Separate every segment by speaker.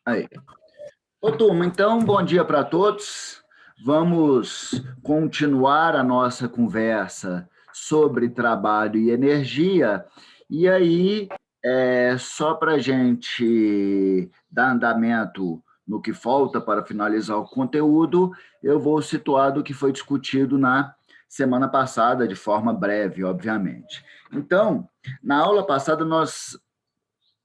Speaker 1: Aí. Ô, turma, então, bom dia para todos. Vamos continuar a nossa conversa sobre trabalho e energia. E aí, só para a gente dar andamento no que falta para finalizar o conteúdo, eu vou situar do que foi discutido na semana passada, de forma breve, obviamente. Então, na aula passada, nós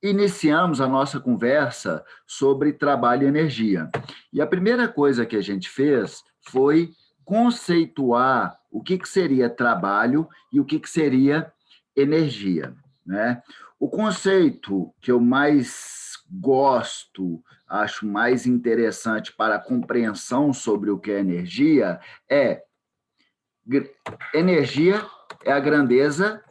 Speaker 1: iniciamos a nossa conversa sobre trabalho e energia. E a primeira coisa que a gente fez foi conceituar o que seria trabalho e o que seria energia, né? O conceito que eu mais gosto, acho mais interessante para a compreensão sobre o que é é energia é a grandeza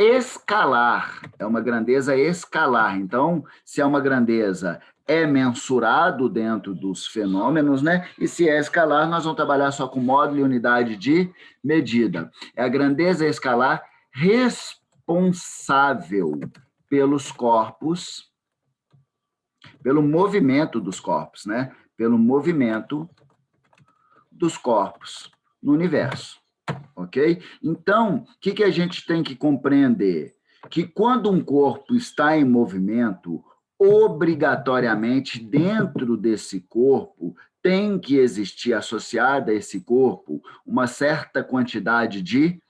Speaker 1: escalar, é uma grandeza escalar. Então, se é uma grandeza, é mensurado dentro dos fenômenos, né? E se é escalar, nós vamos trabalhar só com módulo e unidade de medida. É a grandeza escalar responsável pelos corpos, pelo movimento dos corpos, né? Pelo movimento dos corpos no universo. Ok? Então, o que a gente tem que compreender? Que quando um corpo está em movimento, obrigatoriamente dentro desse corpo tem que existir associada a esse corpo uma certa quantidade de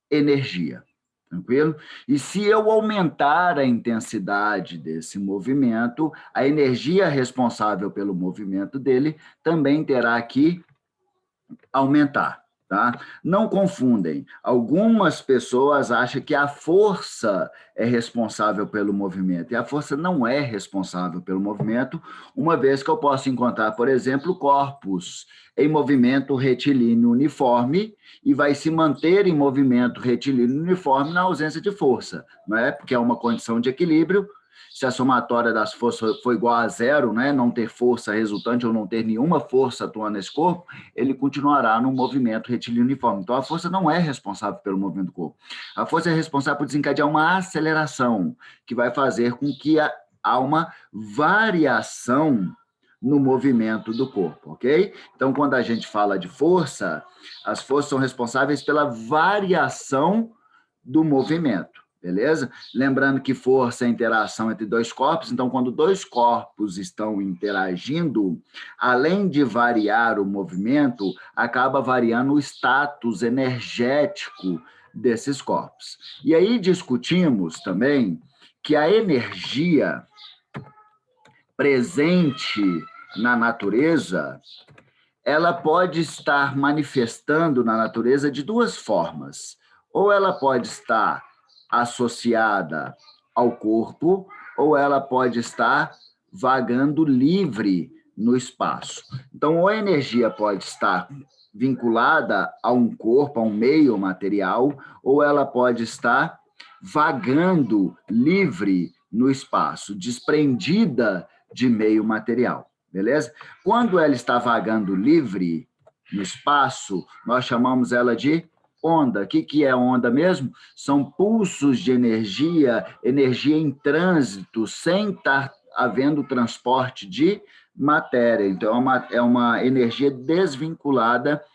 Speaker 1: energia. Tranquilo? E se eu aumentar a intensidade desse movimento, a energia responsável pelo movimento dele também terá que aumentar. Tá? Não confundem. Algumas pessoas acham que a força é responsável pelo movimento, e a força não é responsável pelo movimento, uma vez que eu posso encontrar, por exemplo, corpos em movimento retilíneo uniforme e vai se manter em movimento retilíneo uniforme na ausência de força, não é? Porque é uma condição de equilíbrio. Se a somatória das forças for igual a zero, né, não ter força resultante ou não ter nenhuma força atuando nesse corpo, ele continuará no movimento retilíneo uniforme. Então, a força não é responsável pelo movimento do corpo. A força é responsável por desencadear uma aceleração, que vai fazer com que há uma variação no movimento do corpo, ok? Então, quando a gente fala de força, as forças são responsáveis pela variação do movimento. Beleza? Lembrando que força é interação entre dois corpos, então, quando dois corpos estão interagindo, além de variar o movimento, acaba variando o status energético desses corpos. E aí discutimos também que a energia presente na natureza, ela pode estar manifestando na natureza de duas formas. Ou ela pode estar associada ao corpo, ou ela pode estar vagando livre no espaço. Então, ou a energia pode estar vinculada a um corpo, a um meio material, ou ela pode estar vagando livre no espaço, desprendida de meio material. Beleza? Quando ela está vagando livre no espaço, nós chamamos ela de onda. O que é onda mesmo? São pulsos de energia, energia em trânsito, sem estar havendo transporte de matéria. Então, é uma energia desvinculada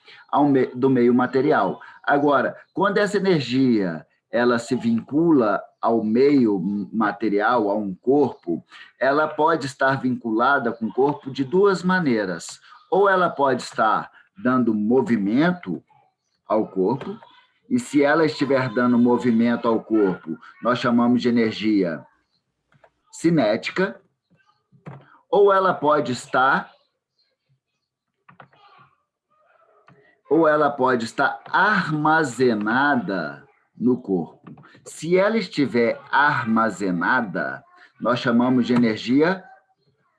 Speaker 1: do meio material. Agora, quando essa energia ela se vincula ao meio material, a um corpo, ela pode estar vinculada com o corpo de duas maneiras. Ou ela pode estar dando movimento ao corpo, e se ela estiver dando movimento ao corpo, nós chamamos de energia cinética, ou ela pode estar armazenada no corpo. Se ela estiver armazenada, nós chamamos de energia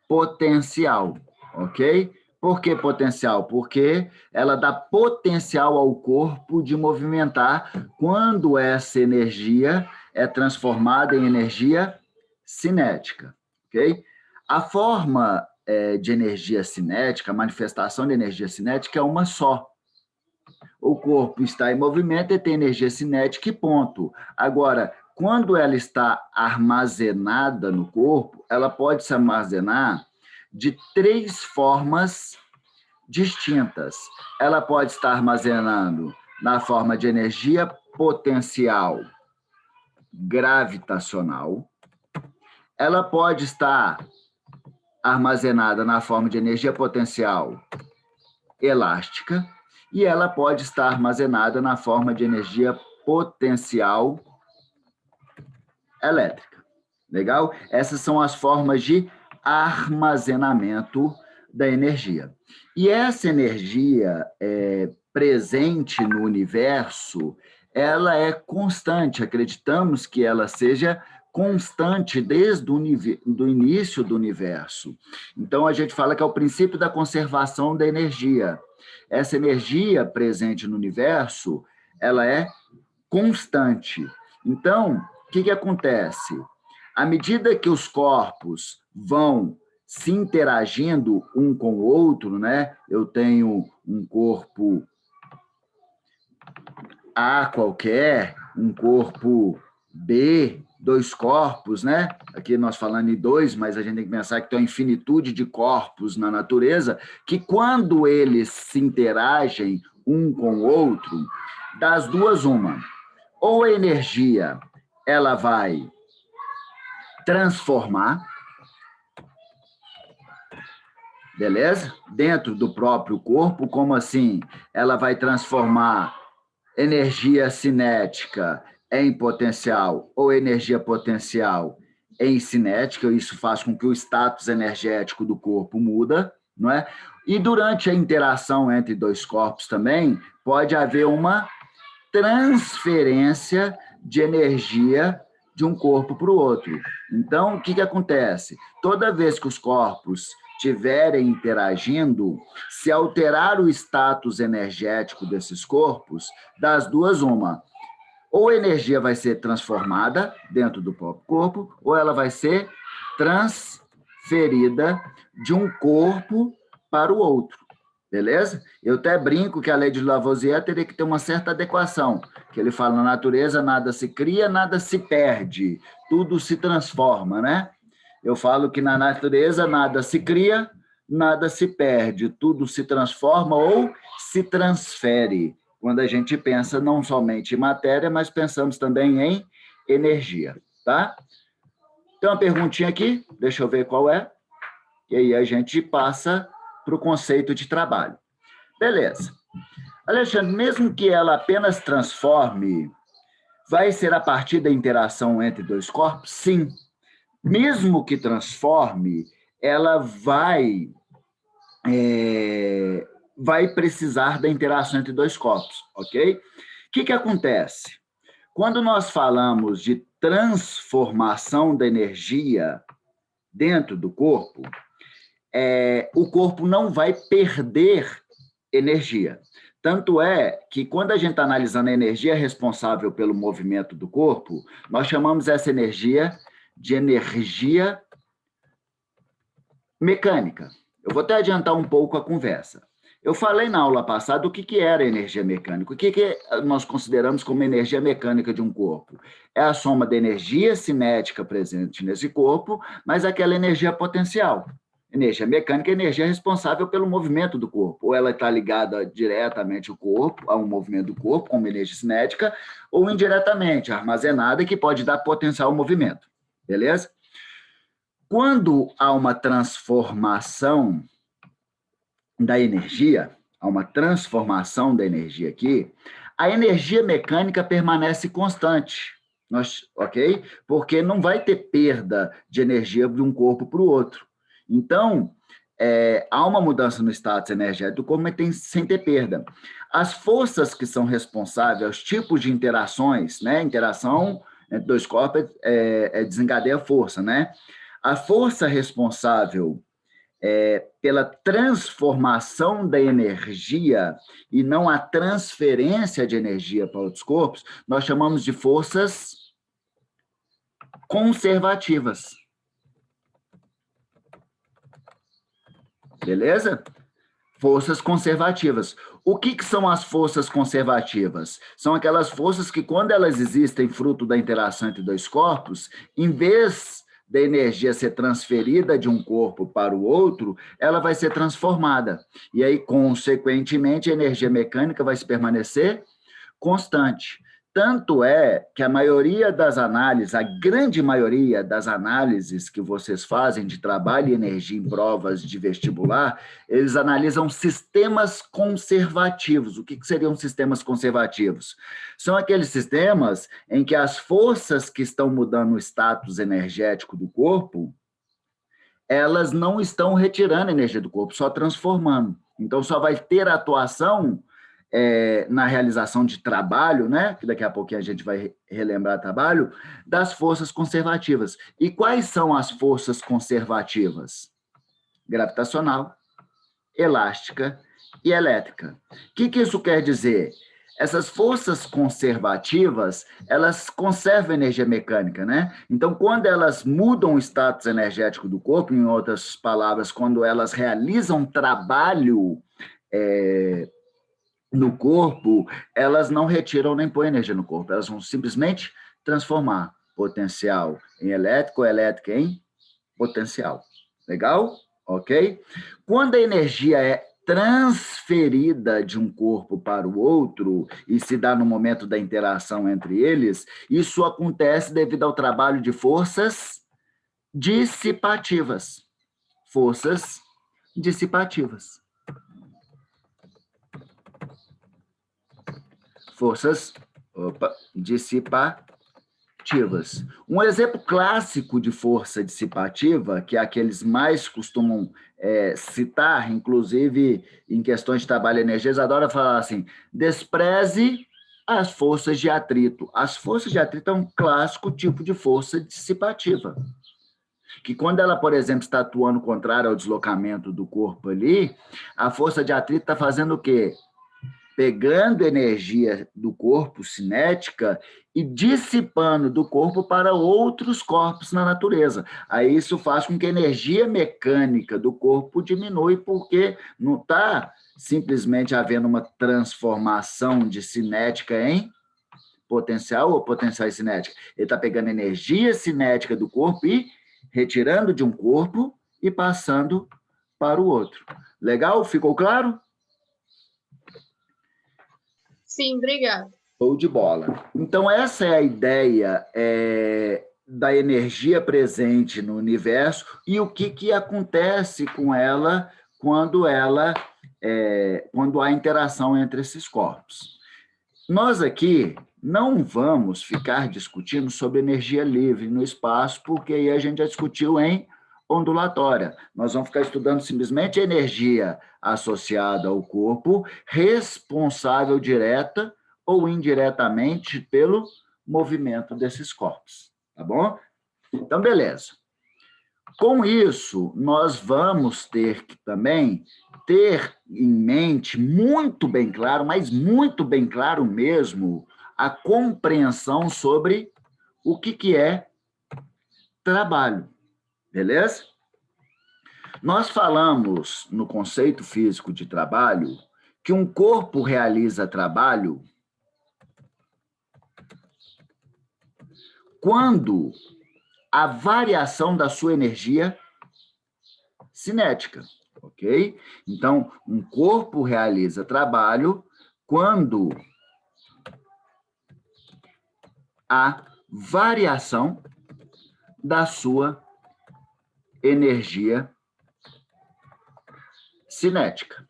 Speaker 1: potencial, ok? Por que potencial? Porque ela dá potencial ao corpo de movimentar quando essa energia é transformada em energia cinética, ok? A forma de energia cinética, a manifestação de energia cinética é uma só. O corpo está em movimento e tem energia cinética e ponto. Agora, Quando ela está armazenada no corpo, ela pode se armazenar de 3 formas distintas. Ela pode estar armazenando na forma de energia potencial gravitacional, ela pode estar armazenada na forma de energia potencial elástica e ela pode estar armazenada na forma de energia potencial elétrica. Legal? Essas são as formas de armazenamento da energia. E essa energia presente no universo, ela é constante. Acreditamos que ela seja constante desde o início do universo. Então, a gente fala que é o princípio da conservação da energia. Essa energia presente no universo, ela é constante. Então, o que acontece? À medida que os corpos vão se interagindo um com o outro, né? Eu tenho um corpo A qualquer, um corpo B, 2 corpos, né? Aqui nós falando em 2, mas a gente tem que pensar que tem uma infinitude de corpos na natureza, que quando eles se interagem um com o outro, das duas uma. Ou a energia ela vai transformar, beleza? Dentro do próprio corpo, como assim? Ela vai transformar energia cinética em potencial ou energia potencial em cinética, isso faz com que o status energético do corpo muda, não é? E durante a interação entre 2 corpos também, pode haver uma transferência de energia de um corpo para o outro. Então, o que acontece? Toda vez que os corpos estiverem interagindo, se alterar o status energético desses corpos, das duas uma. Ou a energia vai ser transformada dentro do próprio corpo, ou ela vai ser transferida de um corpo para o outro. Beleza? Eu até brinco que a lei de Lavoisier teria que ter uma certa adequação, que ele fala, na natureza nada se cria, nada se perde, tudo se transforma, né? Eu falo que na natureza nada se cria, nada se perde, tudo se transforma ou se transfere, quando a gente pensa não somente em matéria, mas pensamos também em energia, tá? Tem uma perguntinha aqui, deixa eu ver qual é, e aí a gente passa para o conceito de trabalho. Beleza. Alexandre, mesmo que ela apenas transforme, vai ser a partir da interação entre 2 corpos? Sim. Mesmo que transforme, ela vai precisar da interação entre 2 corpos, ok? O que acontece? Quando nós falamos de transformação da energia dentro do corpo, o corpo não vai perder energia. Tanto é que, quando a gente está analisando a energia responsável pelo movimento do corpo, nós chamamos essa energia de energia mecânica. Eu vou até adiantar um pouco a conversa. Eu falei na aula passada o que era energia mecânica. O que nós consideramos como energia mecânica de um corpo? É a soma da energia cinética presente nesse corpo, mas aquela energia potencial. Energia mecânica é energia responsável pelo movimento do corpo. Ou ela está ligada diretamente ao corpo, a um movimento do corpo, como energia cinética, ou indiretamente, armazenada, que pode dar potencial ao movimento. Beleza? Quando há uma transformação da energia, há uma transformação da energia aqui, a energia mecânica permanece constante, ok? Porque não vai ter perda de energia de um corpo para o outro. Então, há uma mudança no status energético do corpo, mas sem ter perda. As forças que são responsáveis, os tipos de interações, né? Interação entre 2 corpos desencadeia a força, né? A força responsável pela transformação da energia e não a transferência de energia para outros corpos, nós chamamos de forças conservativas. Beleza? Forças conservativas. O que são as forças conservativas? São aquelas forças que, quando elas existem fruto da interação entre dois corpos, em vez da energia ser transferida de um corpo para o outro, ela vai ser transformada. E aí, consequentemente, a energia mecânica vai se permanecer constante. Tanto é que a maioria das análises, a grande maioria das análises que vocês fazem de trabalho e energia em provas de vestibular, eles analisam sistemas conservativos. O que seriam sistemas conservativos? São aqueles sistemas em que as forças que estão mudando o status energético do corpo, elas não estão retirando energia do corpo, só transformando. Então, só vai ter atuação na realização de trabalho, né, que daqui a pouquinho a gente vai relembrar trabalho, das forças conservativas. E quais são as forças conservativas? Gravitacional, elástica e elétrica. O que isso quer dizer? Essas forças conservativas, elas conservam energia mecânica, né? Então, quando elas mudam o status energético do corpo, em outras palavras, quando elas realizam trabalho no corpo, elas não retiram nem põem energia no corpo, elas vão simplesmente transformar potencial em elétrico, elétrica em potencial. Legal? Ok? Quando a energia é transferida de um corpo para o outro e se dá no momento da interação entre eles, isso acontece devido ao trabalho de forças dissipativas. Forças dissipativas. Forças dissipativas. Um exemplo clássico de força dissipativa, que é aqueles mais costumam citar, inclusive em questões de trabalho e energia, eles adoram falar assim, despreze as forças de atrito. As forças de atrito é um clássico tipo de força dissipativa, que quando ela, por exemplo, está atuando contrário ao deslocamento do corpo ali, a força de atrito está fazendo o quê? Pegando energia do corpo cinética e dissipando do corpo para outros corpos na natureza. Aí isso faz com que a energia mecânica do corpo diminui, porque não está simplesmente havendo uma transformação de cinética em potencial ou potencial em cinética. Ele está pegando energia cinética do corpo e retirando de um corpo e passando para o outro. Legal? Ficou claro?
Speaker 2: Sim, obrigada.
Speaker 1: Show de bola. Então, essa é a ideia da energia presente no universo e o que acontece com ela quando há interação entre esses corpos. Nós aqui não vamos ficar discutindo sobre energia livre no espaço, porque aí a gente já discutiu em ondulatória. Nós vamos ficar estudando simplesmente a energia associada ao corpo, responsável direta ou indiretamente pelo movimento desses corpos, tá bom? Então, beleza. Com isso, nós vamos ter que também ter em mente muito bem claro, mas muito bem claro mesmo, a compreensão sobre o que é trabalho, beleza? Nós falamos no conceito físico de trabalho que um corpo realiza trabalho quando a variação da sua energia cinética, ok? Então, um corpo realiza trabalho quando a variação da sua energia cinética.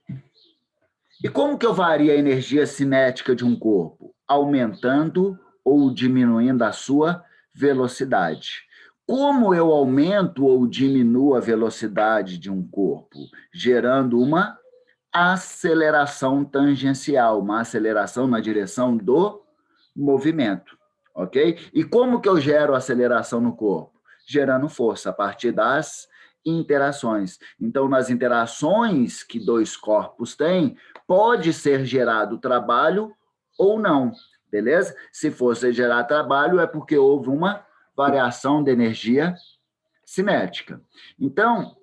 Speaker 1: E como que eu vario a energia cinética de um corpo? Aumentando ou diminuindo a sua velocidade. Como eu aumento ou diminuo a velocidade de um corpo? Gerando uma aceleração tangencial, uma aceleração na direção do movimento, ok? E como que eu gero aceleração no corpo? Gerando força a partir das interações. Então, nas interações que dois corpos têm, pode ser gerado trabalho ou não, beleza? Se fosse gerar trabalho, é porque houve uma variação de energia cinética. Então,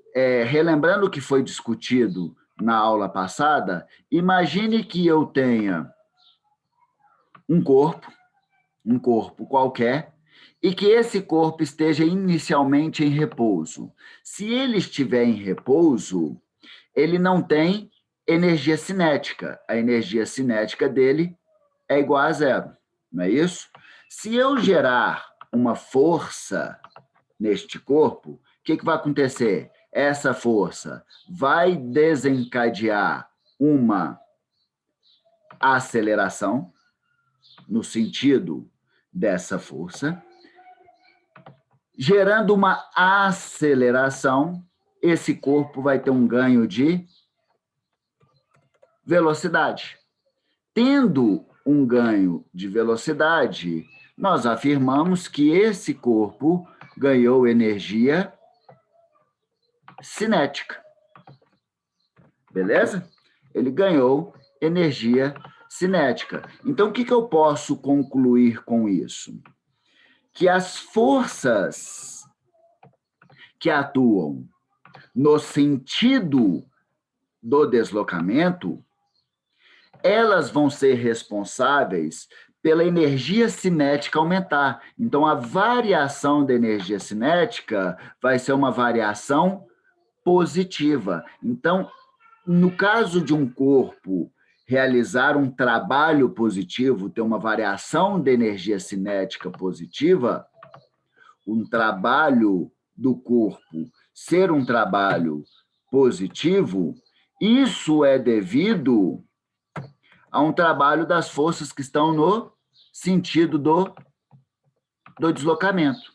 Speaker 1: relembrando o que foi discutido na aula passada, imagine que eu tenha um corpo qualquer, e que esse corpo esteja inicialmente em repouso. Se ele estiver em repouso, ele não tem energia cinética. A energia cinética dele é igual a zero, não é isso? Se eu gerar uma força neste corpo, o que vai acontecer? Essa força vai desencadear uma aceleração, no sentido dessa força, gerando uma aceleração, esse corpo vai ter um ganho de velocidade. Tendo um ganho de velocidade, nós afirmamos que esse corpo ganhou energia cinética. Beleza? Ele ganhou energia cinética. Então, o que eu posso concluir com isso? Que as forças que atuam no sentido do deslocamento, elas vão ser responsáveis pela energia cinética aumentar. Então, a variação da energia cinética vai ser uma variação positiva. Então, no caso de um corpo realizar um trabalho positivo, ter uma variação de energia cinética positiva, um trabalho do corpo ser um trabalho positivo, isso é devido a um trabalho das forças que estão no sentido do deslocamento.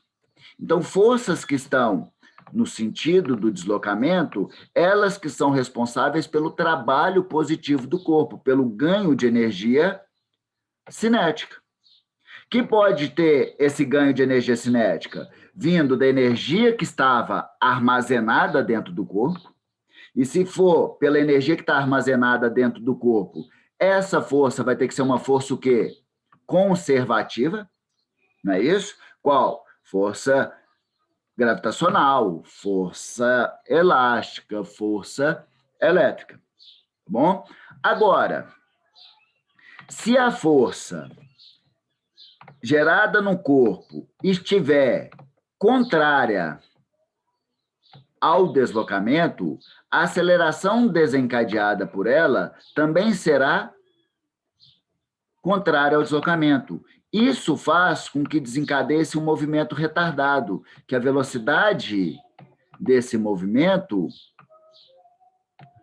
Speaker 1: Então, forças que estão no sentido do deslocamento, elas que são responsáveis pelo trabalho positivo do corpo, pelo ganho de energia cinética. Que pode ter esse ganho de energia cinética? Vindo da energia que estava armazenada dentro do corpo, e se for pela energia que está armazenada dentro do corpo, essa força vai ter que ser uma força o quê? Conservativa, não é isso? Qual? Força gravitacional, força elástica, força elétrica. Tá bom? Agora, se a força gerada no corpo estiver contrária ao deslocamento, a aceleração desencadeada por ela também será contrária ao deslocamento. Isso faz com que desencadeie-se um movimento retardado, que a velocidade desse movimento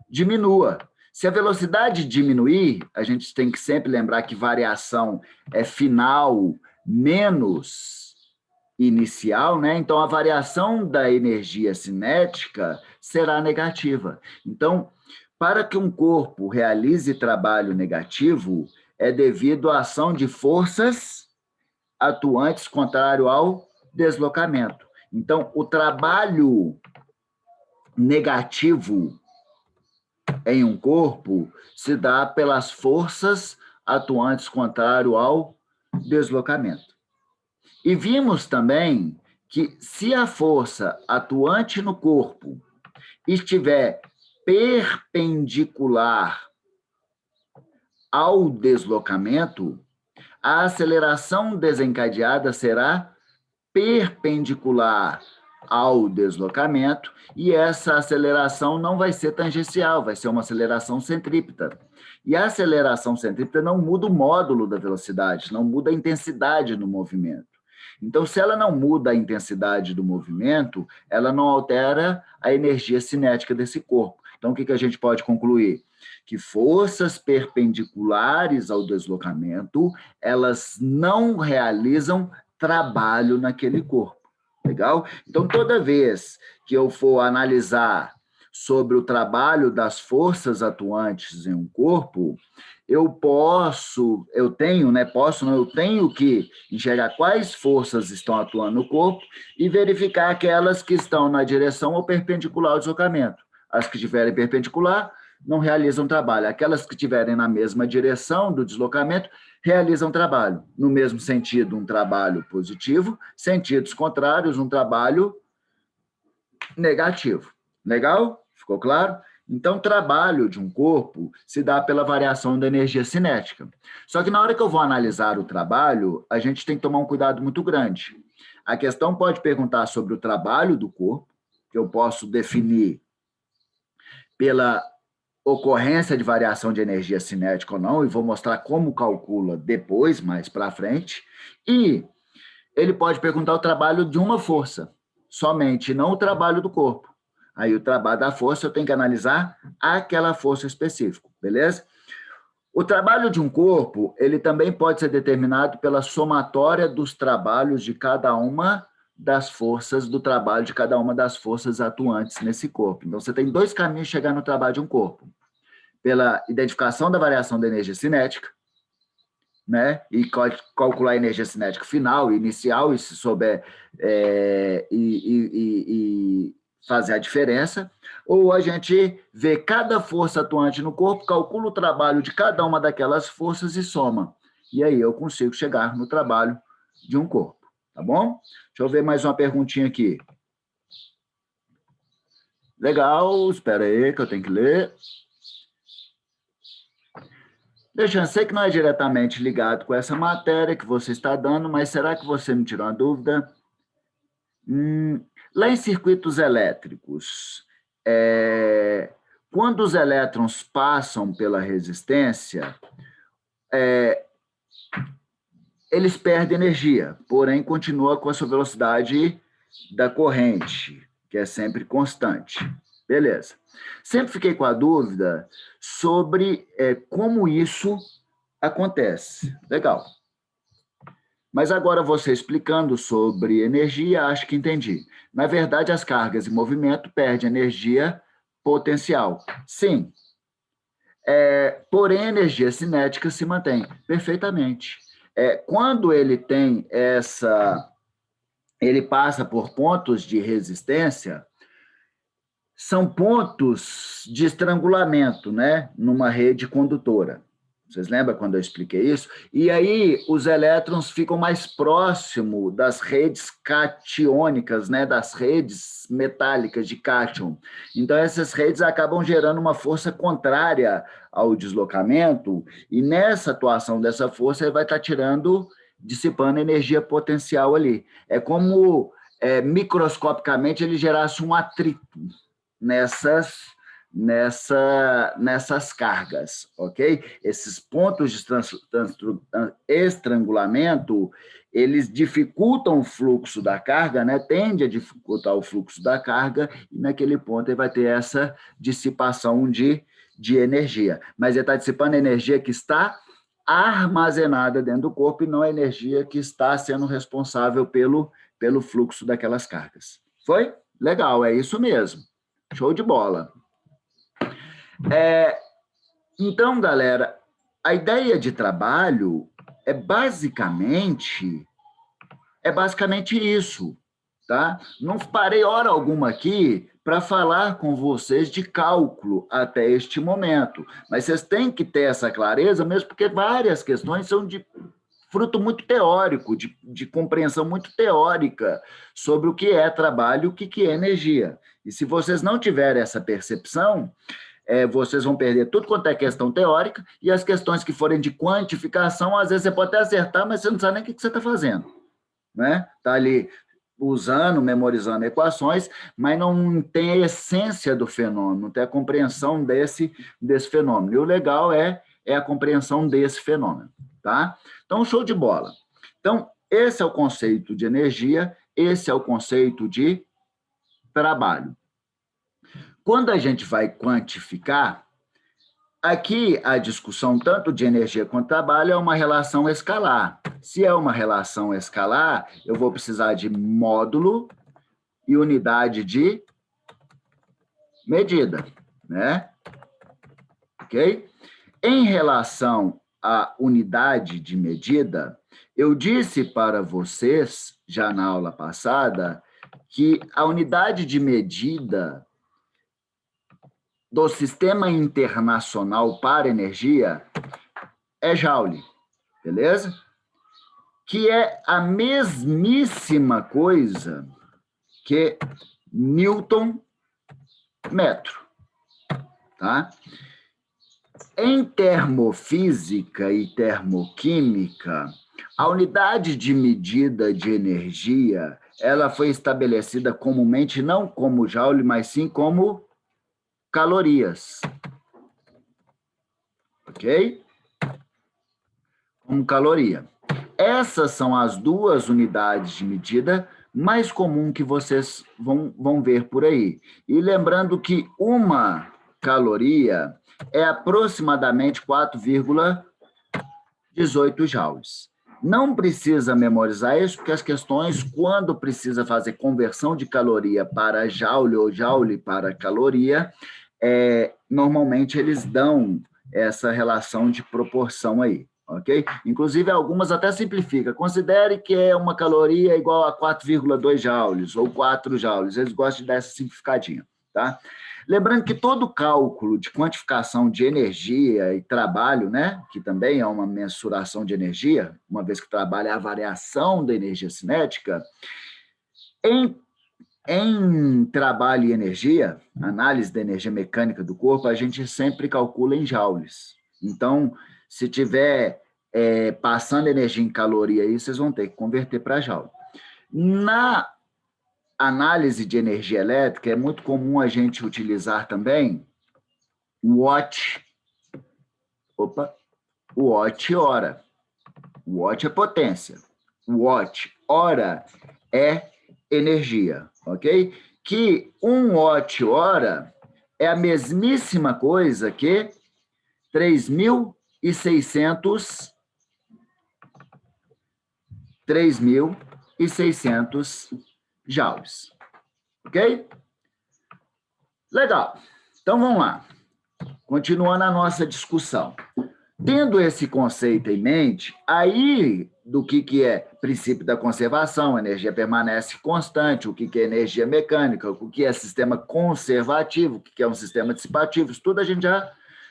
Speaker 1: diminua. Se a velocidade diminuir, a gente tem que sempre lembrar que variação é final menos inicial, né? Então, a variação da energia cinética será negativa. Então, para que um corpo realize trabalho negativo, é devido à ação de forças atuantes contrário ao deslocamento. Então, o trabalho negativo em um corpo se dá pelas forças atuantes contrário ao deslocamento. E vimos também que se a força atuante no corpo estiver perpendicular ao deslocamento, a aceleração desencadeada será perpendicular ao deslocamento, e essa aceleração não vai ser tangencial, vai ser uma aceleração centrípeta. E a aceleração centrípeta não muda o módulo da velocidade, não muda a intensidade do movimento. Então, se ela não muda a intensidade do movimento, ela não altera a energia cinética desse corpo. Então, o que a gente pode concluir? Que forças perpendiculares ao deslocamento, elas não realizam trabalho naquele corpo. Legal? Então, toda vez que eu for analisar sobre o trabalho das forças atuantes em um corpo, eu tenho que enxergar quais forças estão atuando no corpo e verificar aquelas que estão na direção ou perpendicular ao deslocamento. As que estiverem perpendicular não realizam trabalho. Aquelas que estiverem na mesma direção do deslocamento realizam trabalho. No mesmo sentido, um trabalho positivo, sentidos contrários, um trabalho negativo. Legal? Ficou claro? Então, o trabalho de um corpo se dá pela variação da energia cinética. Só que na hora que eu vou analisar o trabalho, a gente tem que tomar um cuidado muito grande. A questão pode perguntar sobre o trabalho do corpo, que eu posso definir pela ocorrência de variação de energia cinética ou não, e vou mostrar como calcula depois, mais para frente. E ele pode perguntar o trabalho de uma força, somente, não o trabalho do corpo. Aí o trabalho da força eu tenho que analisar aquela força específica, beleza? O trabalho de um corpo, ele também pode ser determinado pela somatória dos trabalhos de cada uma das forças do trabalho de cada uma das forças atuantes nesse corpo. Então, você tem dois caminhos de chegar no trabalho de um corpo. Pela identificação da variação da energia cinética, né? E calcular a energia cinética final e inicial, e se souber fazer a diferença, ou a gente vê cada força atuante no corpo, calcula o trabalho de cada uma daquelas forças e soma. E aí eu consigo chegar no trabalho de um corpo, tá bom? Deixa eu ver mais uma perguntinha aqui. Legal, espera aí que eu tenho que ler. Deixa, sei que não é diretamente ligado com essa matéria que você está dando, mas será que você me tirou uma dúvida? Lá em circuitos elétricos, quando os elétrons passam pela resistência, eles perdem energia, porém continua com a sua velocidade da corrente, que é sempre constante. Beleza. Sempre fiquei com a dúvida sobre como isso acontece. Legal. Mas agora você explicando sobre energia, acho que entendi. Na verdade, as cargas em movimento perdem energia potencial. Sim. Porém, a energia cinética se mantém perfeitamente. Quando ele tem ele passa por pontos de resistência, são pontos de estrangulamento, né, numa rede condutora. Vocês lembram quando eu expliquei isso? E aí os elétrons ficam mais próximos das redes catiônicas, né, das redes metálicas de cátion. Então, essas redes acabam gerando uma força contrária ao deslocamento, e nessa atuação dessa força, ele vai estar dissipando energia potencial ali. É como, microscopicamente, ele gerasse um atrito nessas cargas, ok? Esses pontos de estrangulamento, eles dificultam o fluxo da carga, né? Tende a dificultar o fluxo da carga, e naquele ponto ele vai ter essa dissipação de energia. Mas ele está dissipando a energia que está armazenada dentro do corpo e não a energia que está sendo responsável pelo fluxo daquelas cargas. Foi? Legal, é isso mesmo. Show de bola. Então, galera, a ideia de trabalho é basicamente isso, tá? Não parei hora alguma aqui para falar com vocês de cálculo até este momento, mas vocês têm que ter essa clareza, mesmo porque várias questões são de fruto muito teórico, de compreensão muito teórica sobre o que é trabalho e o que é energia. E se vocês não tiverem essa percepção, vocês vão perder tudo quanto é questão teórica, e as questões que forem de quantificação, às vezes você pode até acertar, mas você não sabe nem o que você está fazendo. Né? Está ali usando, memorizando equações, mas não tem a essência do fenômeno, não tem a compreensão desse fenômeno. E o legal é a compreensão desse fenômeno. Tá? Então, show de bola. Então, esse é o conceito de energia, esse é o conceito de trabalho. Quando a gente vai quantificar, aqui a discussão tanto de energia quanto trabalho é uma relação escalar. Se é uma relação escalar, eu vou precisar de módulo e unidade de medida, né? Ok? Em relação à unidade de medida, eu disse para vocês, já na aula passada, que a unidade de medida do Sistema Internacional para Energia é Joule, beleza? Que é a mesmíssima coisa que Newton metro. tá? Em termofísica e termoquímica, a unidade de medida de energia, ela foi estabelecida comumente não como joule, mas sim como calorias. Ok? Como caloria. Essas são as duas unidades de medida mais comum que vocês vão ver por aí. E lembrando que uma caloria é aproximadamente 4,18 joules. Não precisa memorizar isso, porque as questões, quando precisa fazer conversão de caloria para joule ou joule para caloria, normalmente eles dão essa relação de proporção aí, ok? Inclusive, algumas até simplificam. Considere que é uma caloria igual a 4,2 joules ou 4 joules. Eles gostam de dar essa simplificadinha, tá? Lembrando que todo cálculo de quantificação de energia e trabalho, né, que também é uma mensuração de energia, uma vez que o trabalho é a variação da energia cinética, em trabalho e energia, análise da energia mecânica do corpo, a gente sempre calcula em joules. Então, se tiver passando energia em caloria aí, vocês vão ter que converter para joule. Na análise de energia elétrica, é muito comum a gente utilizar também o watt hora. O watt é potência. O watt hora é energia, ok? Que 1 watt hora é a mesmíssima coisa que 3.600 joules, ok? Legal. Então, vamos lá. Continuando a nossa discussão. Tendo esse conceito em mente, aí do que é princípio da conservação, a energia permanece constante, o que é energia mecânica, o que é sistema conservativo, o que é um sistema dissipativo, isso tudo a gente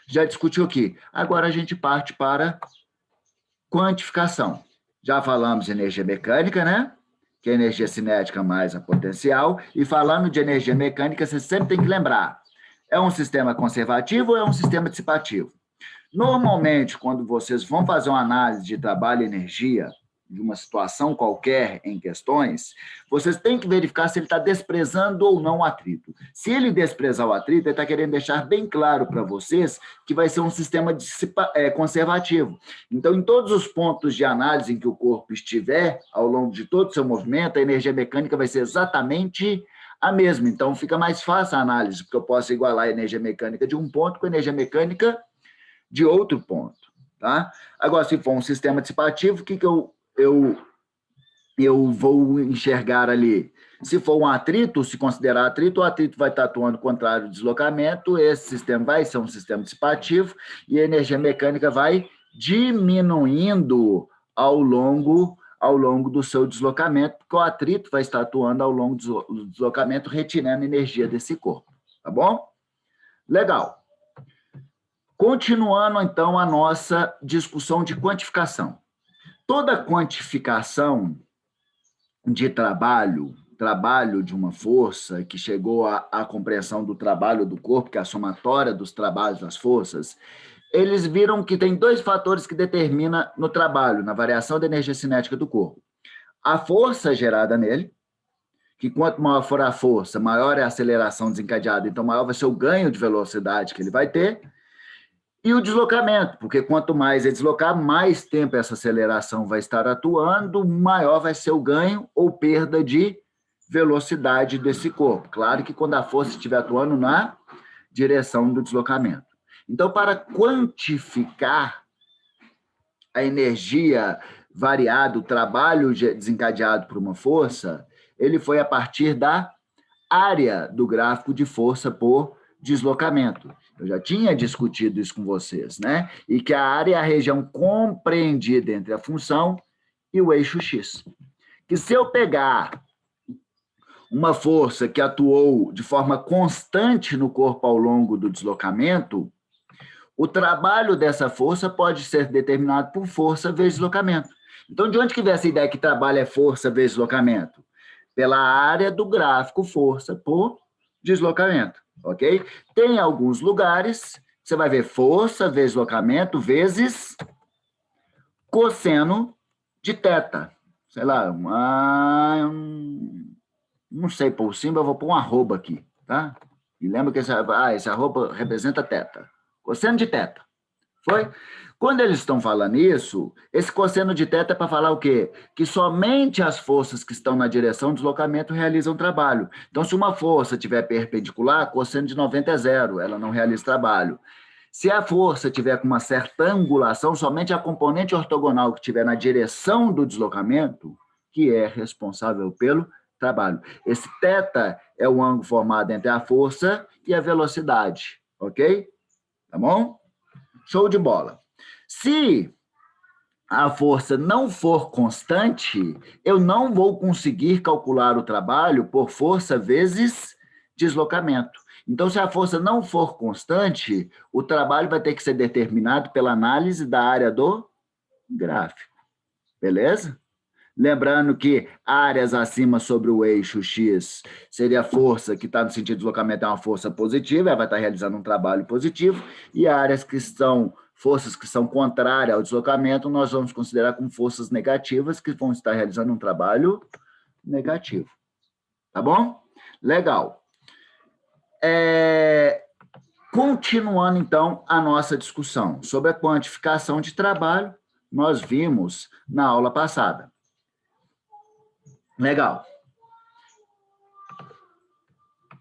Speaker 1: já discutiu aqui. Agora a gente parte para quantificação. Já falamos de energia mecânica, né? Que é a energia cinética mais a potencial, e falando de energia mecânica, você sempre tem que lembrar, é um sistema conservativo ou é um sistema dissipativo? Normalmente, quando vocês vão fazer uma análise de trabalho e energia, de uma situação qualquer em questões, vocês têm que verificar se ele está desprezando ou não o atrito. Se ele desprezar o atrito, ele está querendo deixar bem claro para vocês que vai ser um sistema conservativo. Então, em todos os pontos de análise em que o corpo estiver, ao longo de todo o seu movimento, a energia mecânica vai ser exatamente a mesma. Então, fica mais fácil a análise, porque eu posso igualar a energia mecânica de um ponto com a energia mecânica de outro ponto, tá? Agora, se for um sistema dissipativo, o que eu vou enxergar ali? Se for um atrito, se considerar atrito, o atrito vai estar atuando contrário ao deslocamento, esse sistema vai ser um sistema dissipativo e a energia mecânica vai diminuindo ao longo do seu deslocamento, porque o atrito vai estar atuando ao longo do deslocamento, retirando energia desse corpo, tá bom? Legal. Continuando, então, a nossa discussão de quantificação. Toda quantificação de trabalho de uma força que chegou à compreensão do trabalho do corpo, que é a somatória dos trabalhos das forças, eles viram que tem dois fatores que determinam no trabalho, na variação da energia cinética do corpo. A força gerada nele, que quanto maior for a força, maior é a aceleração desencadeada, então maior vai ser o ganho de velocidade que ele vai ter, e o deslocamento, porque quanto mais ele deslocar, mais tempo essa aceleração vai estar atuando, maior vai ser o ganho ou perda de velocidade desse corpo. Claro que quando a força estiver atuando na direção do deslocamento. Então, para quantificar a energia variada, o trabalho desencadeado por uma força, ele foi a partir da área do gráfico de força por deslocamento. Eu já tinha discutido isso com vocês, né? E que a área é a região compreendida entre a função e o eixo X. Que se eu pegar uma força que atuou de forma constante no corpo ao longo do deslocamento, o trabalho dessa força pode ser determinado por força vezes deslocamento. Então, de onde que vem essa ideia que trabalho é força vezes deslocamento? Pela área do gráfico força por deslocamento, ok? Tem alguns lugares, você vai ver força vezes deslocamento vezes cosseno de θ. Sei lá, não sei pôr o símbolo, eu vou pôr um arroba aqui, tá? E lembra que esse arroba representa θ. Cosseno de θ. Foi? Quando eles estão falando isso, esse cosseno de θ é para falar o quê? Que somente as forças que estão na direção do deslocamento realizam trabalho. Então, se uma força estiver perpendicular, cosseno de 90 é zero, ela não realiza trabalho. Se a força tiver com uma certa angulação, somente a componente ortogonal que estiver na direção do deslocamento, que é responsável pelo trabalho. Esse θ é o ângulo formado entre a força e a velocidade, ok? Tá bom? Show de bola. Se a força não for constante, eu não vou conseguir calcular o trabalho por força vezes deslocamento. Então, se a força não for constante, o trabalho vai ter que ser determinado pela análise da área do gráfico. Beleza? Lembrando que áreas acima sobre o eixo X seria a força que está no sentido de deslocamento, é uma força positiva, ela vai estar realizando um trabalho positivo, e áreas que são forças que são contrárias ao deslocamento, nós vamos considerar como forças negativas, que vão estar realizando um trabalho negativo. Tá bom? Legal. Continuando, então, a nossa discussão sobre a quantificação de trabalho, nós vimos na aula passada. Legal.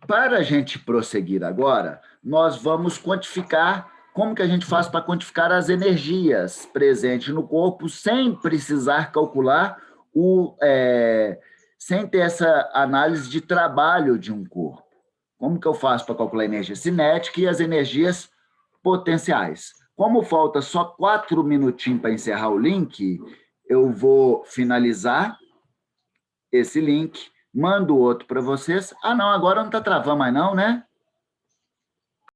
Speaker 1: Para a gente prosseguir agora, nós vamos quantificar como que a gente faz para quantificar as energias presentes no corpo sem precisar calcular sem ter essa análise de trabalho de um corpo. Como que eu faço para calcular a energia cinética e as energias potenciais? Como falta só 4 minutinhos para encerrar o link, eu vou finalizar esse link, mando outro para vocês. Ah, não, agora não está travando mais não, né?